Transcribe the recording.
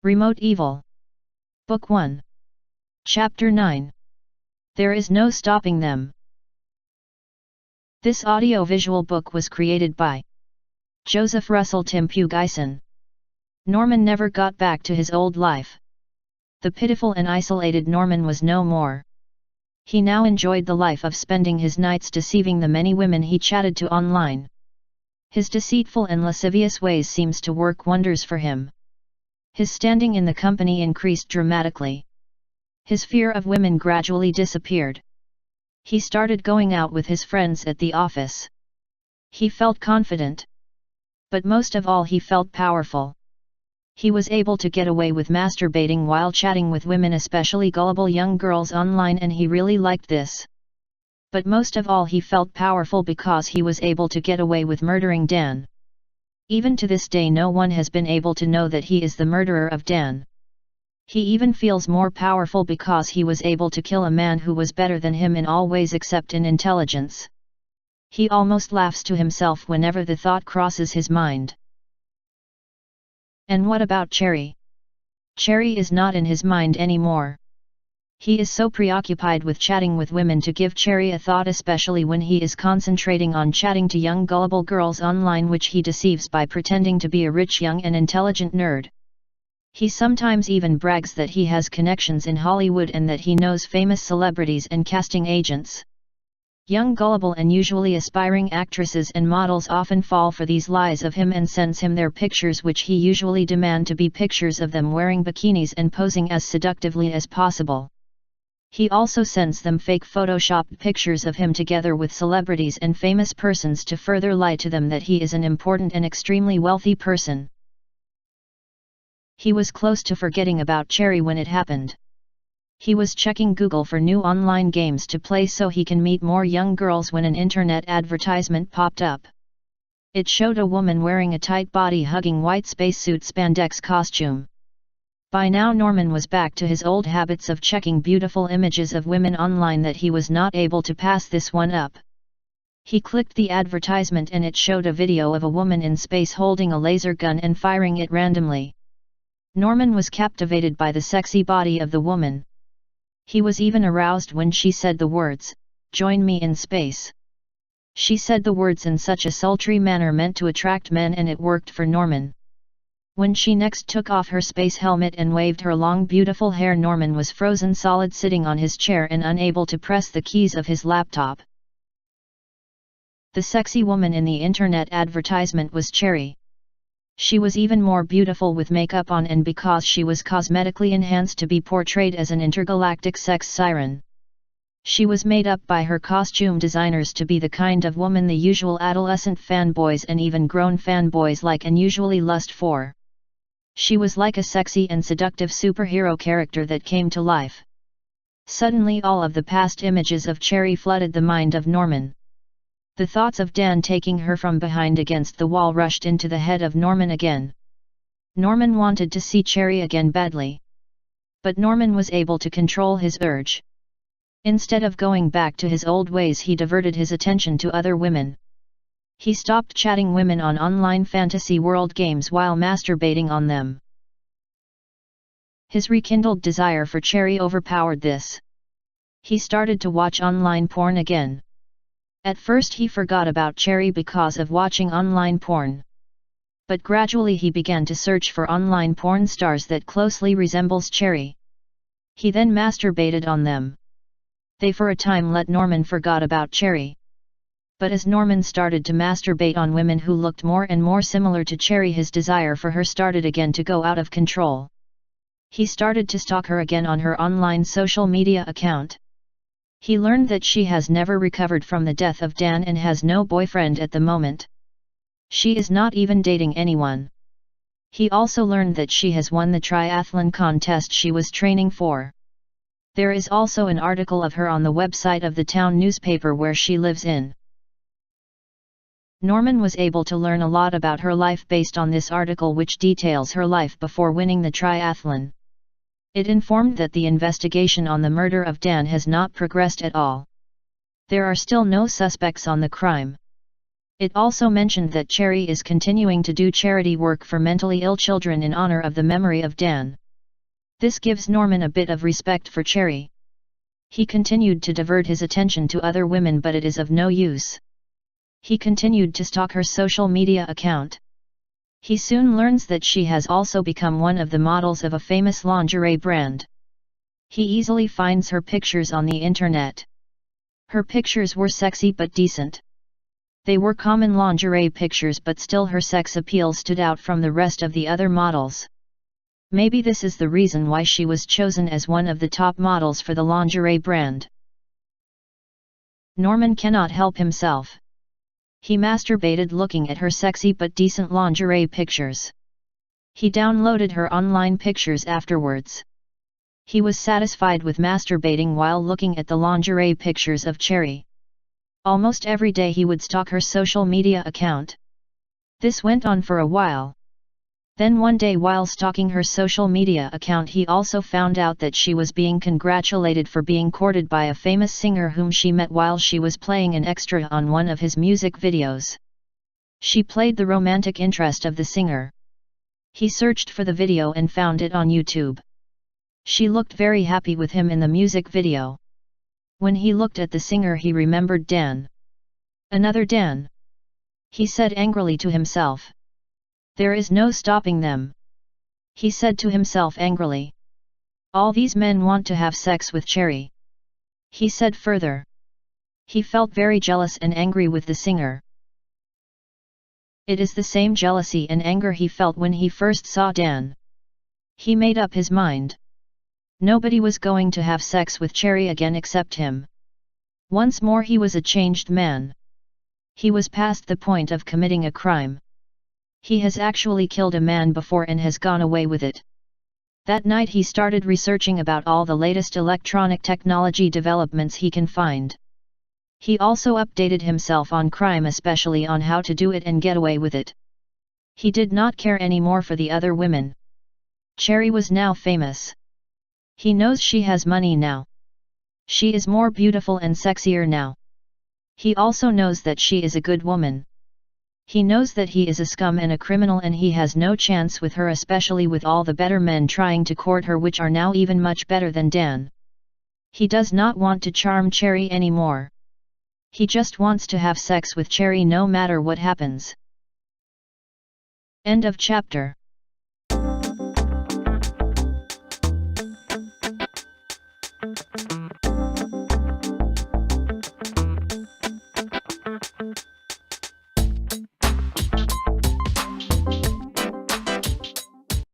Remote Evil. Book 1. Chapter 9. There is no stopping them. This audiovisual book was created by Joseph Russell Tim Pugh Gyson. Norman never got back to his old life. The pitiful and isolated Norman was no more. He now enjoyed the life of spending his nights deceiving the many women he chatted to online. His deceitful and lascivious ways seems to work wonders for him. His standing in the company increased dramatically. His fear of women gradually disappeared. He started going out with his friends at the office. He felt confident. But most of all he felt powerful. He was able to get away with masturbating while chatting with women, especially gullible young girls online, and he really liked this. But most of all he felt powerful because he was able to get away with murdering Dan. Even to this day no one has been able to know that he is the murderer of Dan. He even feels more powerful because he was able to kill a man who was better than him in all ways except in intelligence. He almost laughs to himself whenever the thought crosses his mind. And what about Cherry? Cherry is not in his mind anymore. He is so preoccupied with chatting with women to give Cherry a thought, especially when he is concentrating on chatting to young gullible girls online, which he deceives by pretending to be a rich young and intelligent nerd. He sometimes even brags that he has connections in Hollywood and that he knows famous celebrities and casting agents. Young gullible and usually aspiring actresses and models often fall for these lies of him and sends him their pictures, which he usually demand to be pictures of them wearing bikinis and posing as seductively as possible. He also sends them fake photoshopped pictures of him together with celebrities and famous persons to further lie to them that he is an important and extremely wealthy person. He was close to forgetting about Cherry when it happened. He was checking Google for new online games to play so he can meet more young girls when an internet advertisement popped up. It showed a woman wearing a tight body-hugging white spacesuit spandex costume. By now Norman was back to his old habits of checking beautiful images of women online that he was not able to pass this one up. He clicked the advertisement and it showed a video of a woman in space holding a laser gun and firing it randomly. Norman was captivated by the sexy body of the woman. He was even aroused when she said the words, "Join me in space." She said the words in such a sultry manner meant to attract men, and it worked for Norman. When she next took off her space helmet and waved her long beautiful hair, Norman was frozen solid, sitting on his chair and unable to press the keys of his laptop. The sexy woman in the internet advertisement was Cherry. She was even more beautiful with makeup on, and because she was cosmetically enhanced to be portrayed as an intergalactic sex siren. She was made up by her costume designers to be the kind of woman the usual adolescent fanboys and even grown fanboys like and usually lust for. She was like a sexy and seductive superhero character that came to life. Suddenly all of the past images of Cherry flooded the mind of Norman. The thoughts of Dan taking her from behind against the wall rushed into the head of Norman again. Norman wanted to see Cherry again badly. But Norman was able to control his urge. Instead of going back to his old ways, he diverted his attention to other women. He stopped chatting women on online fantasy world games while masturbating on them. His rekindled desire for Cherry overpowered this. He started to watch online porn again. At first he forgot about Cherry because of watching online porn. But gradually he began to search for online porn stars that closely resembles Cherry. He then masturbated on them. They for a time let Norman forgot about Cherry. But as Norman started to masturbate on women who looked more and more similar to Cherry, his desire for her started again to go out of control. He started to stalk her again on her online social media account. He learned that she has never recovered from the death of Dan and has no boyfriend at the moment. She is not even dating anyone. He also learned that she has won the triathlon contest she was training for. There is also an article of her on the website of the town newspaper where she lives in. Norman was able to learn a lot about her life based on this article, which details her life before winning the triathlon. It informed that the investigation on the murder of Dan has not progressed at all. There are still no suspects on the crime. It also mentioned that Cherry is continuing to do charity work for mentally ill children in honor of the memory of Dan. This gives Norman a bit of respect for Cherry. He continued to divert his attention to other women, but it is of no use. He continued to stalk her social media account. He soon learns that she has also become one of the models of a famous lingerie brand. He easily finds her pictures on the internet. Her pictures were sexy but decent. They were common lingerie pictures, but still her sex appeal stood out from the rest of the other models. Maybe this is the reason why she was chosen as one of the top models for the lingerie brand. Norman cannot help himself. He masturbated looking at her sexy but decent lingerie pictures. He downloaded her online pictures afterwards. He was satisfied with masturbating while looking at the lingerie pictures of Cherry. Almost every day he would stalk her social media account. This went on for a while. Then one day while stalking her social media account, he also found out that she was being congratulated for being courted by a famous singer whom she met while she was playing an extra on one of his music videos. She played the romantic interest of the singer. He searched for the video and found it on YouTube. She looked very happy with him in the music video. When he looked at the singer, he remembered Dan. Another Dan. He said angrily to himself. There is no stopping them. He said to himself angrily. All these men want to have sex with Cherry. He said further. He felt very jealous and angry with the singer. It is the same jealousy and anger he felt when he first saw Dan. He made up his mind. Nobody was going to have sex with Cherry again except him. Once more he was a changed man. He was past the point of committing a crime. He has actually killed a man before and has gone away with it. That night he started researching about all the latest electronic technology developments he can find. He also updated himself on crime, especially on how to do it and get away with it. He did not care anymore for the other women. Cherry was now famous. He knows she has money now. She is more beautiful and sexier now. He also knows that she is a good woman. He knows that he is a scum and a criminal and he has no chance with her, especially with all the better men trying to court her, which are now even much better than Dan. He does not want to charm Cherry anymore. He just wants to have sex with Cherry no matter what happens. End of chapter.